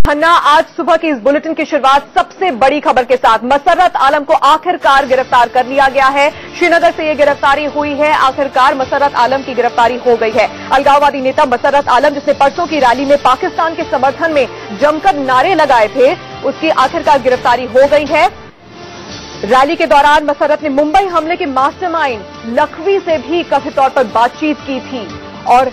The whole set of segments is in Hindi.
खन्ना, आज सुबह की इस बुलेटिन की शुरुआत सबसे बड़ी खबर के साथ। मसर्रत आलम को आखिरकार गिरफ्तार कर लिया गया है। श्रीनगर से ये गिरफ्तारी हुई है। आखिरकार मसर्रत आलम की गिरफ्तारी हो गई है। अलगाववादी नेता मसर्रत आलम, जिसने परसों की रैली में पाकिस्तान के समर्थन में जमकर नारे लगाए थे, उसकी आखिरकार गिरफ्तारी हो गई है। रैली के दौरान मसर्रत ने मुंबई हमले के मास्टरमाइंड लखवी से भी कथित तौर पर बातचीत की थी और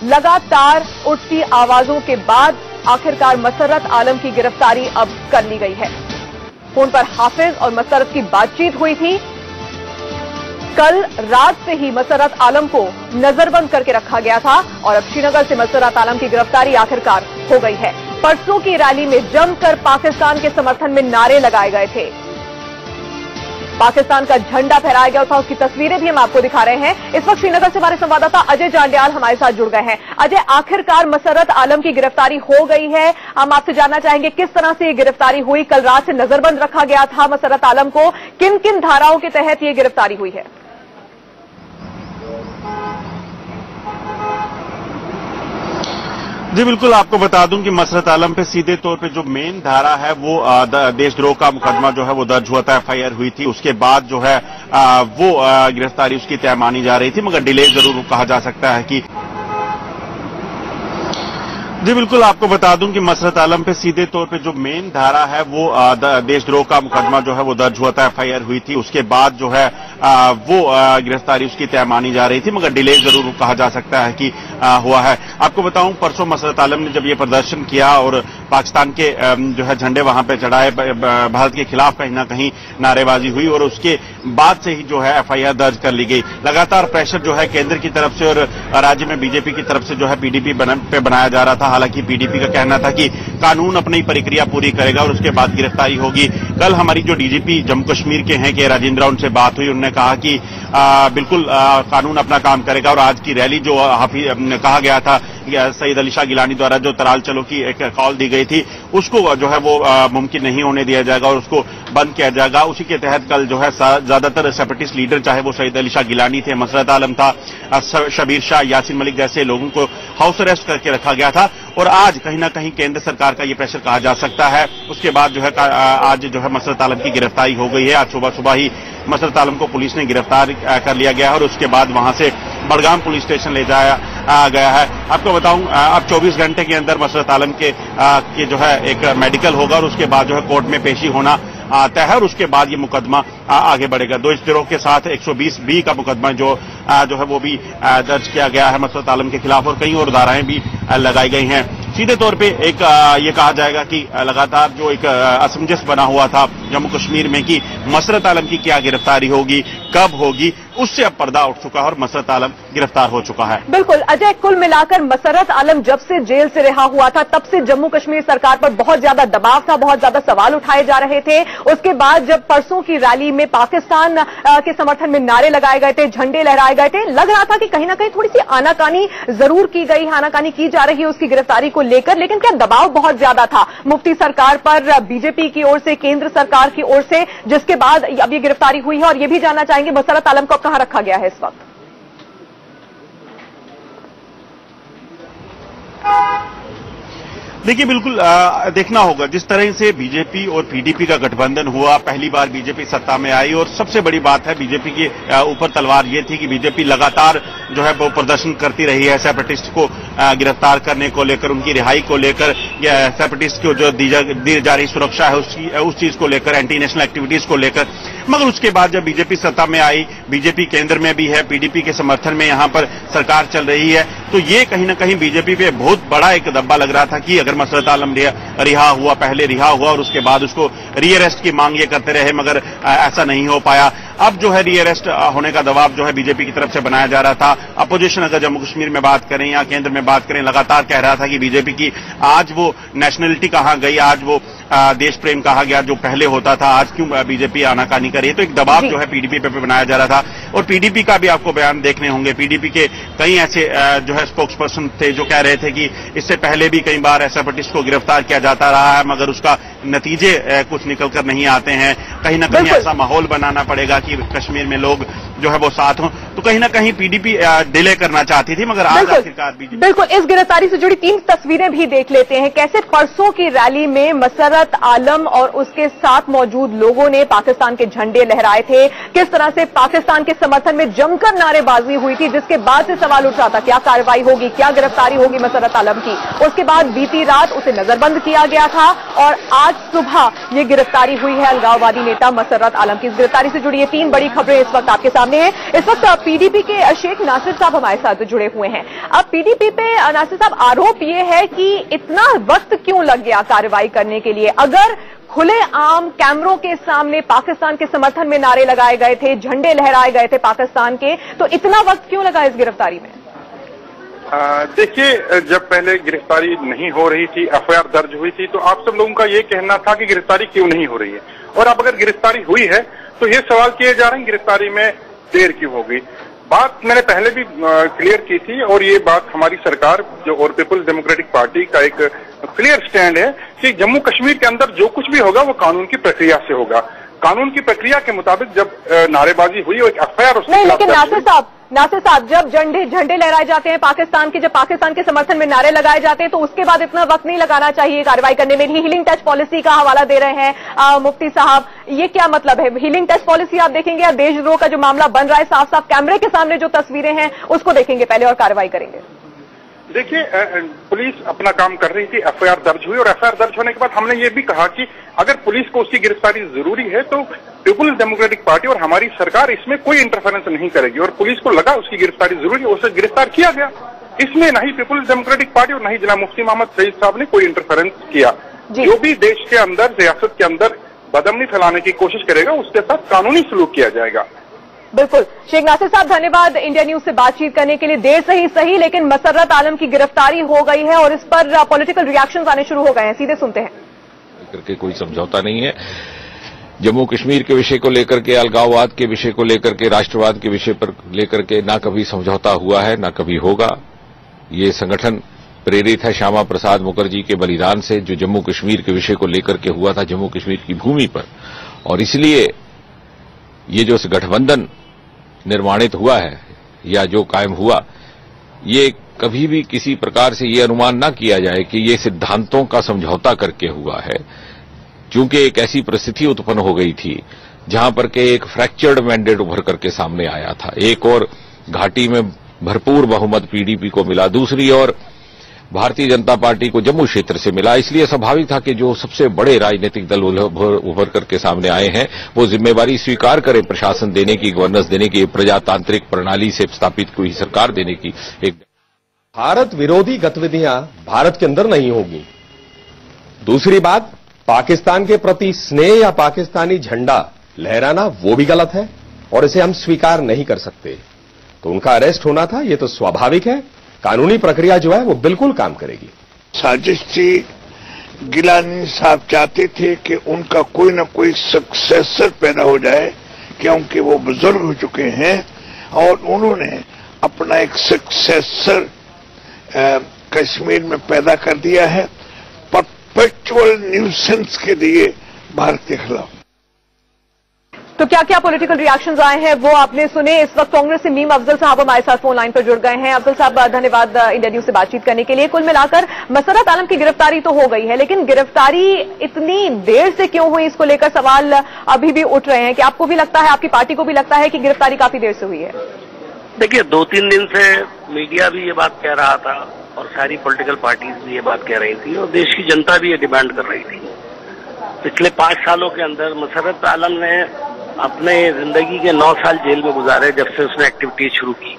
लगातार उठती आवाजों के बाद आखिरकार मसर्रत आलम की गिरफ्तारी अब कर ली गई है। फोन पर हाफिज और मसर्रत की बातचीत हुई थी। कल रात से ही मसर्रत आलम को नजरबंद करके रखा गया था और अब श्रीनगर से मसर्रत आलम की गिरफ्तारी आखिरकार हो गई है। परसों की रैली में जमकर पाकिस्तान के समर्थन में नारे लगाए गए थे। पाकिस्तान का झंडा फहराया गया था, उसकी तस्वीरें भी हम आपको दिखा रहे हैं। इस वक्त श्रीनगर से हमारे संवाददाता अजय जांडियाल हमारे साथ जुड़ गए हैं। अजय, आखिरकार मसर्रत आलम की गिरफ्तारी हो गई है। हम आपसे जानना चाहेंगे किस तरह से ये गिरफ्तारी हुई। कल रात से नजरबंद रखा गया था मसर्रत आलम को, किन किन धाराओं के तहत ये गिरफ्तारी हुई है? जी बिल्कुल, आपको बता दूं कि मसर्रत आलम पे सीधे तौर पे जो मेन धारा है वो देशद्रोह का मुकदमा जो है वो दर्ज हुआ था, एफआईआर हुई थी। उसके बाद जो है वो गिरफ्तारी उसकी तय मानी जा रही थी, मगर डिले जरूर कहा जा सकता है कि जी बिल्कुल, आपको बता दूं कि मसर्रत आलम पे सीधे तौर पे जो मेन धारा है वो देशद्रोह का मुकदमा जो है वो दर्ज हुआ था, एफआईआर हुई थी। उसके बाद जो है वो गिरफ्तारी उसकी तय मानी जा रही थी, मगर डिले जरूर कहा जा सकता है कि हुआ है। आपको बताऊं, परसों मसर्रत आलम ने जब ये प्रदर्शन किया और पाकिस्तान के जो है झंडे वहां पे चढ़ाए, भारत के खिलाफ कहीं ना कहीं नारेबाजी हुई और उसके बाद से ही जो है एफआईआर दर्ज कर ली गई। लगातार प्रेशर जो है केंद्र की तरफ से और राज्य में बीजेपी की तरफ से जो है पीडीपी पे बनाया जा रहा था। हालांकि पीडीपी का कहना था कि कानून अपनी प्रक्रिया पूरी करेगा और उसके बाद गिरफ्तारी होगी। कल हमारी जो डीजीपी जम्मू कश्मीर के हैं के राजेंद्र, उनसे बात हुई। उन्होंने कहा कि बिल्कुल कानून अपना काम करेगा और आज की रैली जो कहा गया था सईद अली शाह गिलानी द्वारा जो तराल चलो की एक कॉल दी गई थी, उसको जो है वो मुमकिन नहीं होने दिया जाएगा और उसको बंद किया जाएगा। उसी के तहत कल जो है ज्यादातर सेपरेटिस्ट लीडर, चाहे वो सईद अली शाह गिलानी थे, मसर्रत आलम था, शबीर शाह, यासिन मलिक जैसे लोगों को हाउस अरेस्ट करके रखा गया था। और आज कहीं ना कहीं केंद्र सरकार का ये प्रेशर कहा जा सकता है। उसके बाद जो है आज जो है मसर्रत आलम की गिरफ्तारी हो गई है। आज सुबह ही मसर्रत आलम को पुलिस ने गिरफ्तार कर लिया गया है और उसके बाद वहां से बड़गाम पुलिस स्टेशन ले जाया गया है। आपको बताऊं, अब 24 घंटे के अंदर मसर्रत आलम के जो है एक मेडिकल होगा और उसके बाद जो है कोर्ट में पेशी होना तय है और उसके बाद ये मुकदमा आगे बढ़ेगा। देशद्रोह के साथ 120B का मुकदमा जो है वो भी दर्ज किया गया है मसर्रत आलम के खिलाफ और कई और धाराएं भी लगाई गई हैं। सीधे तौर पे एक ये कहा जाएगा कि लगातार जो एक असमंजस बना हुआ था जम्मू कश्मीर में कि मसर्रत आलम की क्या गिरफ्तारी होगी, कब होगी, उससे अब पर्दा उठ चुका है और मसर्रत आलम गिरफ्तार हो चुका है। बिल्कुल अजय, कुल मिलाकर मसर्रत आलम जब से जेल से रिहा हुआ था तब से जम्मू कश्मीर सरकार पर बहुत ज्यादा दबाव था, बहुत ज्यादा सवाल उठाए जा रहे थे। उसके बाद जब परसों की रैली में पाकिस्तान के समर्थन में नारे लगाए गए थे, झंडे लहराए गए थे, लग रहा था कि कहीं ना कहीं थोड़ी सी आनाकानी जरूर की गई, आनाकानी की जा रही है उसकी गिरफ्तारी को लेकर, लेकिन क्या दबाव बहुत ज्यादा था मुफ्ती सरकार पर, बीजेपी की ओर से, केंद्र सरकार की ओर से, जिसके बाद अब ये गिरफ्तारी हुई है। और ये भी जानना चाहेंगे मसर्रत आलम को कहां रखा गया है इस वक्त? देखिए बिल्कुल देखना होगा जिस तरह से बीजेपी और पीडीपी का गठबंधन हुआ, पहली बार बीजेपी सत्ता में आई और सबसे बड़ी बात है बीजेपी के ऊपर तलवार ये थी कि बीजेपी लगातार जो है वो प्रदर्शन करती रही है सेपरेटिस्ट को गिरफ्तार करने को लेकर, उनकी रिहाई को लेकर, सेपरेटिस्ट को जो दी जा रही सुरक्षा है उस चीज को लेकर, एंटी नेशनल एक्टिविटीज को लेकर। मगर उसके बाद जब बीजेपी सत्ता में आई, बीजेपी केंद्र में भी है, पीडीपी के समर्थन में यहां पर सरकार चल रही है, तो ये कहीं ना कहीं बीजेपी पे बहुत बड़ा एक दब्बा लग रहा था कि अगर मसर्रत आलम रिहा हुआ, पहले रिहा हुआ और उसके बाद उसको रीअरेस्ट की मांग ये करते रहे, मगर ऐसा नहीं हो पाया। अब जो है रीअरेस्ट होने का दबाव जो है बीजेपी की तरफ से बनाया जा रहा था। अपोजिशन अगर जम्मू कश्मीर में बात करें या केंद्र में बात करें, लगातार कह रहा था कि बीजेपी की आज वो नेशनलिटी कहां गई, आज वो देश प्रेम कहा गया जो पहले होता था, आज क्यों बीजेपी आनाकानी कर रही है। तो एक दबाव जो है पीडीपी पे बनाया जा रहा था और पीडीपी का भी आपको बयान देखने होंगे। पीडीपी के कई ऐसे जो है स्पोक्स पर्सन थे जो कह रहे थे कि इससे पहले भी कई बार सेपरेटिस्ट को गिरफ्तार किया जाता रहा है, मगर उसका नतीजे कुछ निकल कर नहीं आते हैं। कहीं ना कहीं ऐसा माहौल बनाना पड़ेगा कि कश्मीर में लोग जो है वो साथ हों। तो कहीं ना कहीं पीडीपी डिले करना चाहती थी, मगर आज आखिरकार बीजेपी। बिल्कुल, इस गिरफ्तारी से जुड़ी 3 तस्वीरें भी देख लेते हैं। कैसे परसों की रैली में मसर्रत आलम और उसके साथ मौजूद लोगों ने पाकिस्तान के झंडे लहराए थे, किस तरह से पाकिस्तान के समर्थन में जमकर नारेबाजी हुई थी, जिसके बाद से सवाल उठ रहा था क्या कार्रवाई होगी, क्या गिरफ्तारी होगी मसर्रत आलम की। उसके बाद बीती रात उसे नजरबंद किया गया था और आज सुबह ये गिरफ्तारी हुई है अलगाववादी नेता मसर्रत आलम की। इस गिरफ्तारी से जुड़ी ये 3 बड़ी खबरें इस वक्त आपके सामने हैं। इस वक्त पीडीपी के शेख नासिर साहब हमारे साथ जुड़े हुए हैं। अब पीडीपी पे नासिर साहब, आरोप ये है कि इतना वक्त क्यों लग गया कार्रवाई करने के लिए? अगर खुले आम कैमरों के सामने पाकिस्तान के समर्थन में नारे लगाए गए थे, झंडे लहराए गए थे पाकिस्तान के, तो इतना वक्त क्यों लगा इस गिरफ्तारी में? देखिए, जब पहले गिरफ्तारी नहीं हो रही थी, एफआईआर दर्ज हुई थी, तो आप सब लोगों का ये कहना था कि गिरफ्तारी क्यों नहीं हो रही है। और अब अगर गिरफ्तारी हुई है तो ये सवाल किए जा रहे हैं गिरफ्तारी में देर क्यों हो गई। बात मैंने पहले भी क्लियर की थी और ये बात हमारी सरकार जो और पीपुल्स डेमोक्रेटिक पार्टी का एक क्लियर स्टैंड है कि जम्मू कश्मीर के अंदर जो कुछ भी होगा वो कानून की प्रक्रिया से होगा। कानून की प्रक्रिया के मुताबिक जब नारेबाजी हुई और एफआईआर उसके नहीं, लेकिन नासिर साहब जब झंडे लहराए जाते हैं पाकिस्तान के, जब पाकिस्तान के समर्थन में नारे लगाए जाते हैं, तो उसके बाद इतना वक्त नहीं लगाना चाहिए कार्रवाई करने में। हीलिंग टच पॉलिसी का हवाला दे रहे हैं मुफ्ती साहब, ये क्या मतलब है? हीलिंग टच पॉलिसी आप देखेंगे या देशद्रोह का जो मामला बन रहा है, साफ साफ कैमरे के सामने जो तस्वीरें हैं उसको देखेंगे पहले और कार्रवाई करेंगे? देखिए, पुलिस अपना काम कर रही थी, एफआईआर दर्ज हुई और एफआईआर दर्ज होने के बाद हमने ये भी कहा कि अगर पुलिस को उसकी गिरफ्तारी जरूरी है तो पीपुल्स डेमोक्रेटिक पार्टी और हमारी सरकार इसमें कोई इंटरफेरेंस नहीं करेगी। और पुलिस को लगा उसकी गिरफ्तारी जरूरी है, उसे गिरफ्तार किया गया। इसमें न ही पीपुल्स डेमोक्रेटिक पार्टी और न ही जनाब मुफ्ती मोहम्मद सईद साहब ने कोई इंटरफेरेंस किया। जो भी देश के अंदर, रियासत के अंदर बदअमनी फैलाने की कोशिश करेगा उसके साथ कानूनी सलूक किया जाएगा। बिल्कुल। शेख नासिर साहब, धन्यवाद इंडिया न्यूज से बातचीत करने के लिए। देर से ही सही, लेकिन मसर्रत आलम की गिरफ्तारी हो गई है और इस पर पॉलिटिकल रिएक्शंस आने शुरू हो गए हैं। सीधे सुनते हैं। करके कोई समझौता नहीं है। जम्मू कश्मीर के विषय को लेकर के, अलगाववाद के विषय को लेकर के, राष्ट्रवाद के विषय पर लेकर के ना कभी समझौता हुआ है, ना कभी होगा। ये संगठन प्रेरित है श्यामा प्रसाद मुखर्जी के बलिदान से, जो जम्मू कश्मीर के विषय को लेकर के हुआ था जम्मू कश्मीर की भूमि पर। और इसलिए ये जो गठबंधन निर्माणित हुआ है या जो कायम हुआ, ये कभी भी किसी प्रकार से ये अनुमान ना किया जाए कि ये सिद्धांतों का समझौता करके हुआ है। चूंकि एक ऐसी परिस्थिति उत्पन्न हो गई थी जहां पर के एक फ्रैक्चर्ड मैंडेट उभर करके सामने आया था। एक और घाटी में भरपूर बहुमत पीडीपी को मिला, दूसरी ओर भारतीय जनता पार्टी को जम्मू क्षेत्र से मिला। इसलिए स्वाभाविक था कि जो सबसे बड़े राजनीतिक दल उभर करके सामने आए हैं वो जिम्मेवारी स्वीकार करें प्रशासन देने की, गवर्नेंस देने की, प्रजातांत्रिक प्रणाली से स्थापित कोई सरकार देने की। एक भारत विरोधी गतिविधियां भारत के अंदर नहीं होगी। दूसरी बात, पाकिस्तान के प्रति स्नेह या पाकिस्तानी झंडा लहराना वो भी गलत है और इसे हम स्वीकार नहीं कर सकते। तो उनका अरेस्ट होना था, ये तो स्वाभाविक है। कानूनी प्रक्रिया जो है वो बिल्कुल काम करेगी। साजिश थी। गिलानी साहब चाहते थे कि उनका कोई न कोई सक्सेसर पैदा हो जाए, क्योंकि वो बुजुर्ग हो चुके हैं और उन्होंने अपना एक सक्सेसर कश्मीर में पैदा कर दिया है, परपेचुअल न्यूसेंस के लिए भारत के खिलाफ। तो क्या क्या पॉलिटिकल रिएक्शंस आए हैं वो आपने सुने। इस वक्त कांग्रेस से मीम अफजल साहब हमारे साथ फोन लाइन पर जुड़ गए हैं। अफजल साहब, धन्यवाद इंडिया न्यूज से बातचीत करने के लिए। कुल मिलाकर मसर्रत आलम की गिरफ्तारी तो हो गई है, लेकिन गिरफ्तारी इतनी देर से क्यों हुई, इसको लेकर सवाल अभी भी उठ रहे हैं। कि आपको भी लगता है, आपकी पार्टी को भी लगता है कि गिरफ्तारी काफी देर से हुई है? देखिए, 2-3 दिन से मीडिया भी ये बात कह रहा था और सारी पॉलिटिकल पार्टीज भी ये बात कह रही थी और देश की जनता भी ये डिमांड कर रही थी। पिछले 5 सालों के अंदर मसर्रत आलम ने अपने जिंदगी के 9 साल जेल में गुजारे जब से उसने एक्टिविटीज शुरू की।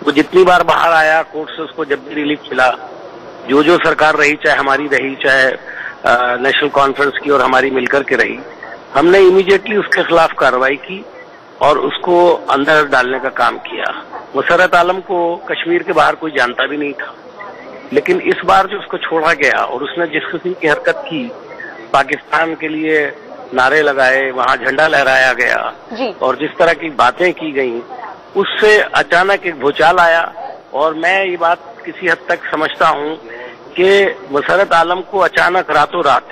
वो जितनी बार बाहर आया कोर्ट से, उसको जब भी रिलीफ मिला, जो सरकार रही, चाहे हमारी रही, चाहे नेशनल कॉन्फ्रेंस की और हमारी मिलकर के रही, हमने इमीडिएटली उसके खिलाफ कार्रवाई की और उसको अंदर डालने का काम किया। मसर्रत आलम को कश्मीर के बाहर कोई जानता भी नहीं था, लेकिन इस बार जो उसको छोड़ा गया और उसने जिस किस्म की हरकत की, पाकिस्तान के लिए नारे लगाए, वहां झंडा लहराया गया और जिस तरह की बातें की गई, उससे अचानक एक भूचाल आया। और मैं ये बात किसी हद तक समझता हूं कि मसर्रत आलम को अचानक रातों रात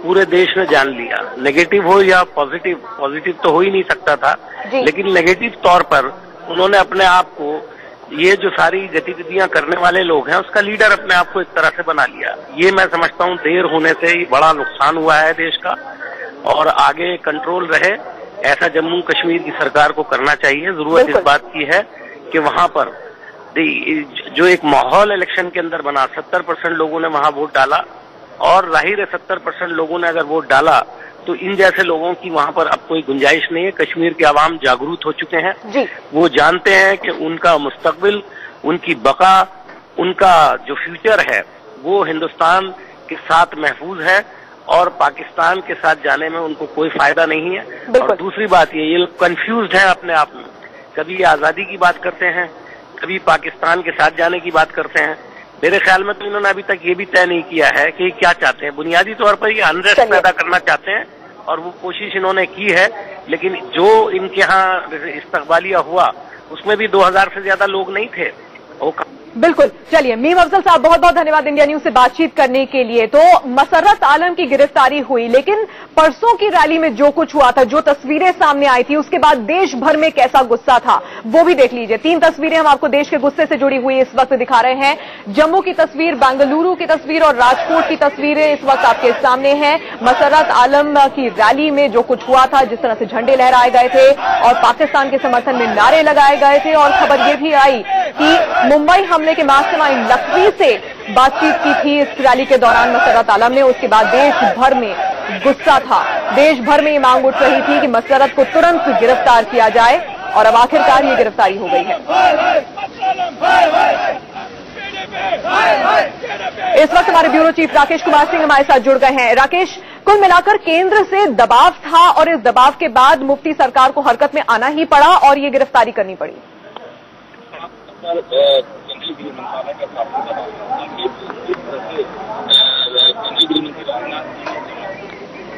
पूरे देश ने जान लिया। नेगेटिव हो या पॉजिटिव तो हो ही नहीं सकता था, लेकिन नेगेटिव तौर पर उन्होंने अपने आप को, ये जो सारी गतिविधियां करने वाले लोग हैं, उसका लीडर अपने आप को एक तरह से बना लिया। ये मैं समझता हूं देर होने से ही बड़ा नुकसान हुआ है देश का, और आगे कंट्रोल रहे ऐसा जम्मू कश्मीर की सरकार को करना चाहिए। जरूरत इस बात की है कि वहां पर जो एक माहौल इलेक्शन के अंदर बना, 70% लोगों ने वहां वोट डाला, और जाहिर है 70% लोगों ने अगर वोट डाला तो इन जैसे लोगों की वहां पर अब कोई गुंजाइश नहीं है। कश्मीर के आवाम जागरूक हो चुके हैं, वो जानते हैं कि उनका मुस्तकबिल, उनकी बका, उनका जो फ्यूचर है वो हिंदुस्तान के साथ महफूज है, और पाकिस्तान के साथ जाने में उनको कोई फायदा नहीं है। और दूसरी बात ये लोग कंफ्यूज्ड हैं अपने आप में, कभी आजादी की बात करते हैं, कभी पाकिस्तान के साथ जाने की बात करते हैं। मेरे ख्याल में तो इन्होंने अभी तक ये भी तय नहीं किया है कि क्या चाहते हैं। बुनियादी तौर पर ये अनरेस्ट पैदा करना चाहते हैं, और वो कोशिश इन्होंने की है, लेकिन जो इनके यहाँ इस्तकबालिया हुआ उसमें भी 2000 से ज्यादा लोग नहीं थे। बिल्कुल। चलिए, मीम अफजल साहब बहुत बहुत धन्यवाद इंडिया न्यूज से बातचीत करने के लिए। तो मसर्रत आलम की गिरफ्तारी हुई, लेकिन परसों की रैली में जो कुछ हुआ था, जो तस्वीरें सामने आई थी, उसके बाद देश भर में कैसा गुस्सा था वो भी देख लीजिए। 3 तस्वीरें हम आपको देश के गुस्से से जुड़ी हुई इस वक्त दिखा रहे हैं। जम्मू की तस्वीर, बेंगलुरु की तस्वीर और राजकोट की तस्वीरें इस वक्त आपके सामने हैं। मसर्रत आलम की रैली में जो कुछ हुआ था, जिस तरह से झंडे लहराए गए थे और पाकिस्तान के समर्थन में नारे लगाए गए थे, और खबर यह भी आई कि मुंबई हमले के मास्टरमाइंड लखवी से बातचीत की थी इस रैली के दौरान मसर्रत आलम ने। उसके बाद देश भर में गुस्सा था, देश भर में ये मांग उठ रही थी कि मसर्रत को तुरंत गिरफ्तार किया जाए, और अब आखिरकार ये गिरफ्तारी हो गई है। इस वक्त हमारे ब्यूरो चीफ राकेश कुमार सिंह हमारे साथ जुड़ गए हैं। राकेश, कुल मिलाकर केंद्र से दबाव था, और इस दबाव के बाद मुफ्ती सरकार को हरकत में आना ही पड़ा और ये गिरफ्तारी करनी पड़ी।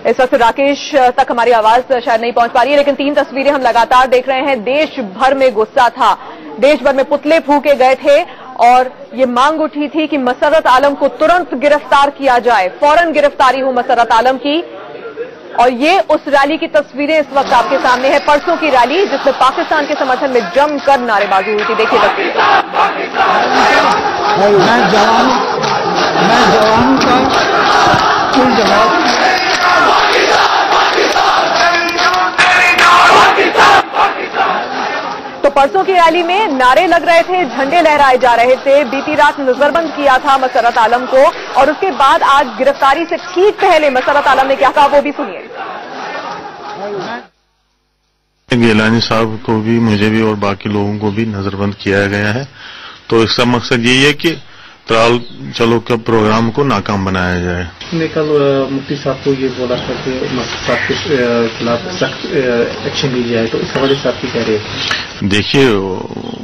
इस वक्त राकेश तक हमारी आवाज शायद नहीं पहुंच पा रही है, लेकिन 3 तस्वीरें हम लगातार देख रहे हैं। देश भर में गुस्सा था, देश भर में पुतले फूके गए थे, और ये मांग उठी थी कि मसर्रत आलम को तुरंत गिरफ्तार किया जाए, फौरन गिरफ्तारी हो मसर्रत आलम की। और ये उस रैली की तस्वीरें इस वक्त आपके सामने है, परसों की रैली जिसमें पाकिस्तान के समर्थन में जमकर नारेबाजी हुई थी। देखिए तस्वीर। मैं जवानों का कोई जवाब। तो परसों की रैली में नारे लग रहे थे, झंडे लहराए जा रहे थे। बीती रात नजरबंद किया था मसर्रत आलम को, और उसके बाद आज गिरफ्तारी से ठीक पहले मसर्रत आलम ने क्या कहा वो भी सुनिए। गिलानी साहब को भी, मुझे भी और बाकी लोगों को भी नजरबंद किया गया है। तो इसका मकसद यही है कि त्राल चलो के प्रोग्राम को नाकाम बनाया जाए। ने कल मुफ्ती साहब को ये बोला था कि मसर्रत साहब के खिलाफ सख्त एक्शन ली जाए, तो इस हवाले से आप क्या कह रहे हैं? देखिए,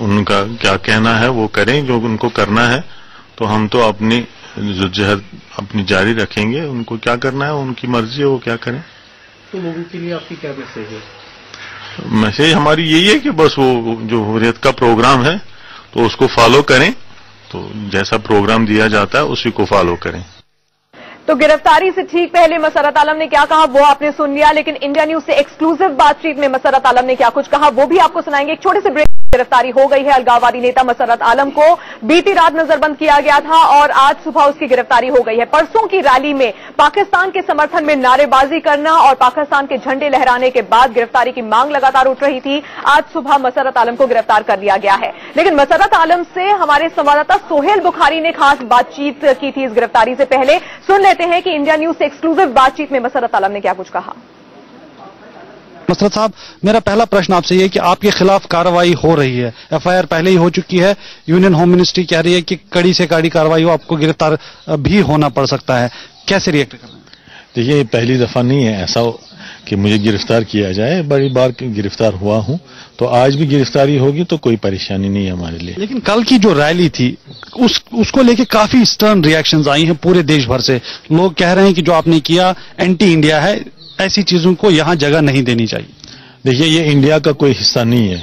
उनका क्या कहना है वो करें, जो उनको करना है। तो हम तो अपनी जद्दोजहद अपनी जारी रखेंगे, उनको क्या करना है उनकी मर्जी है, वो क्या करें। तो लोगों के लिए आपकी क्या मैसेज है? मैसेज हमारी यही है कि बस वो जो हुर्रियत का प्रोग्राम है तो उसको फॉलो करें, तो जैसा प्रोग्राम दिया जाता है उसी को फॉलो करें। तो गिरफ्तारी से ठीक पहले मसर्रत आलम ने क्या कहा वो आपने सुन लिया, लेकिन इंडिया न्यूज से एक्सक्लूसिव बातचीत में मसर्रत आलम ने क्या कुछ कहा वो भी आपको सुनाएंगे। एक छोटे से ब्रेक। गिरफ्तारी हो गई है अलगाववादी नेता मसर्रत आलम को। बीती रात नजरबंद किया गया था और आज सुबह उसकी गिरफ्तारी हो गई है। परसों की रैली में पाकिस्तान के समर्थन में नारेबाजी करना और पाकिस्तान के झंडे लहराने के बाद गिरफ्तारी की मांग लगातार उठ रही थी। आज सुबह मसर्रत आलम को गिरफ्तार कर लिया गया है, लेकिन मसर्रत आलम से हमारे संवाददाता सोहेल बुखारी ने खास बातचीत की थी इस गिरफ्तारी से पहले। सुन लेते हैं कि इंडिया न्यूज से एक्सक्लूसिव बातचीत में मसर्रत आलम ने क्या कुछ कहा। मसर्रत साहब, मेरा पहला प्रश्न आपसे ये कि आपके खिलाफ कार्रवाई हो रही है, एफआईआर पहले ही हो चुकी है, यूनियन होम मिनिस्ट्री कह रही है कि कड़ी से कड़ी कार्रवाई हो, आपको गिरफ्तार भी होना पड़ सकता है, कैसे रिएक्ट कर रहे हैं? देखिए, ये पहली दफा नहीं है ऐसा कि मुझे गिरफ्तार किया जाए, बड़ी बार गिरफ्तार हुआ हूं, तो आज भी गिरफ्तारी होगी तो कोई परेशानी नहीं है हमारे लिए। लेकिन कल की जो रैली थी उसको लेके काफी स्टर्न रिएक्शंस आई हैं पूरे देश भर से। लोग कह रहे हैं कि जो आपने किया एंटी इंडिया है, ऐसी चीजों को यहां जगह नहीं देनी चाहिए। देखिए, ये इंडिया का कोई हिस्सा नहीं है,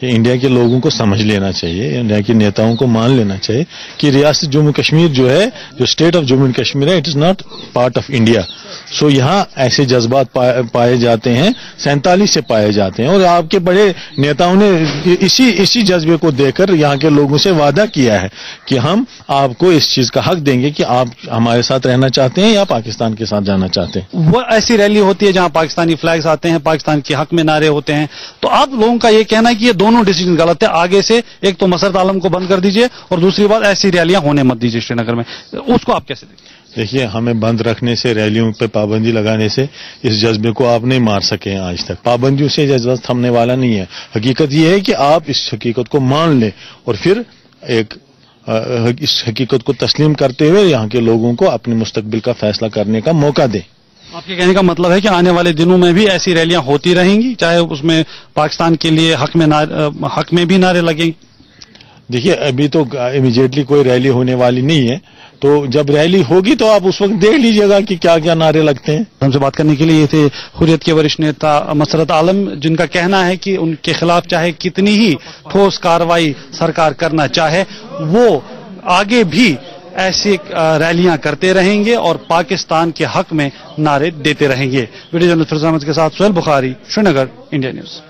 ये इंडिया के लोगों को समझ लेना चाहिए, इंडिया के नेताओं को मान लेना चाहिए कि रियासत जम्मू कश्मीर जो है, जो state of Jammu and Kashmir है, it is not part of India. So यहाँ ऐसे जज्बात पाए जाते हैं, 47 से पाए जाते हैं। और आपके बड़े नेताओं ने इसी जज्बे को देकर यहाँ के लोगों से वादा किया है कि हम आपको इस चीज का हक देंगे कि आप हमारे साथ रहना चाहते हैं या पाकिस्तान के साथ जाना चाहते हैं। वो ऐसी रैली होती है जहां पाकिस्तानी फ्लैग्स आते हैं, पाकिस्तान के हक में नारे होते हैं। तो आप लोगों का ये कहना है कि ये दोनों डिसीजन गलत है। आगे से एक तो मसरत आलम को बंद कर दीजिए और दूसरी बात ऐसी रैलियां होने मत दीजिए श्रीनगर में। उसको आप कैसे देखिए? देखिए, हमें बंद रखने से, रैलियों पे पाबंदी लगाने से इस जज्बे को आप नहीं मार सके हैं आज तक। पाबंदियों से जज्बा थमने वाला नहीं है। हकीकत यह है कि आप इस हकीकत को मान लें और फिर इस हकीकत को तस्लीम करते हुए यहाँ के लोगों को अपने मुस्तकबिल का फैसला करने का मौका दें। आपके कहने का मतलब है कि आने वाले दिनों में भी ऐसी रैलियां होती रहेंगी, चाहे उसमें पाकिस्तान के लिए हक में भी नारे लगेंगे? देखिए, अभी तो इमीडिएटली कोई रैली होने वाली नहीं है, तो जब रैली होगी तो आप उस वक्त देख लीजिएगा कि क्या क्या नारे लगते हैं। हमसे बात करने के लिए ये थे हुर्रियत के वरिष्ठ नेता मसरत आलम, जिनका कहना है कि उनके खिलाफ चाहे कितनी ही ठोस कार्रवाई सरकार करना चाहे, वो आगे भी ऐसी रैलियां करते रहेंगे और पाकिस्तान के हक में नारे देते रहेंगे। वीडियो जर्नलिस्ट फिरोज अहमद के साथ सुहेल बुखारी, श्रीनगर, इंडिया न्यूज।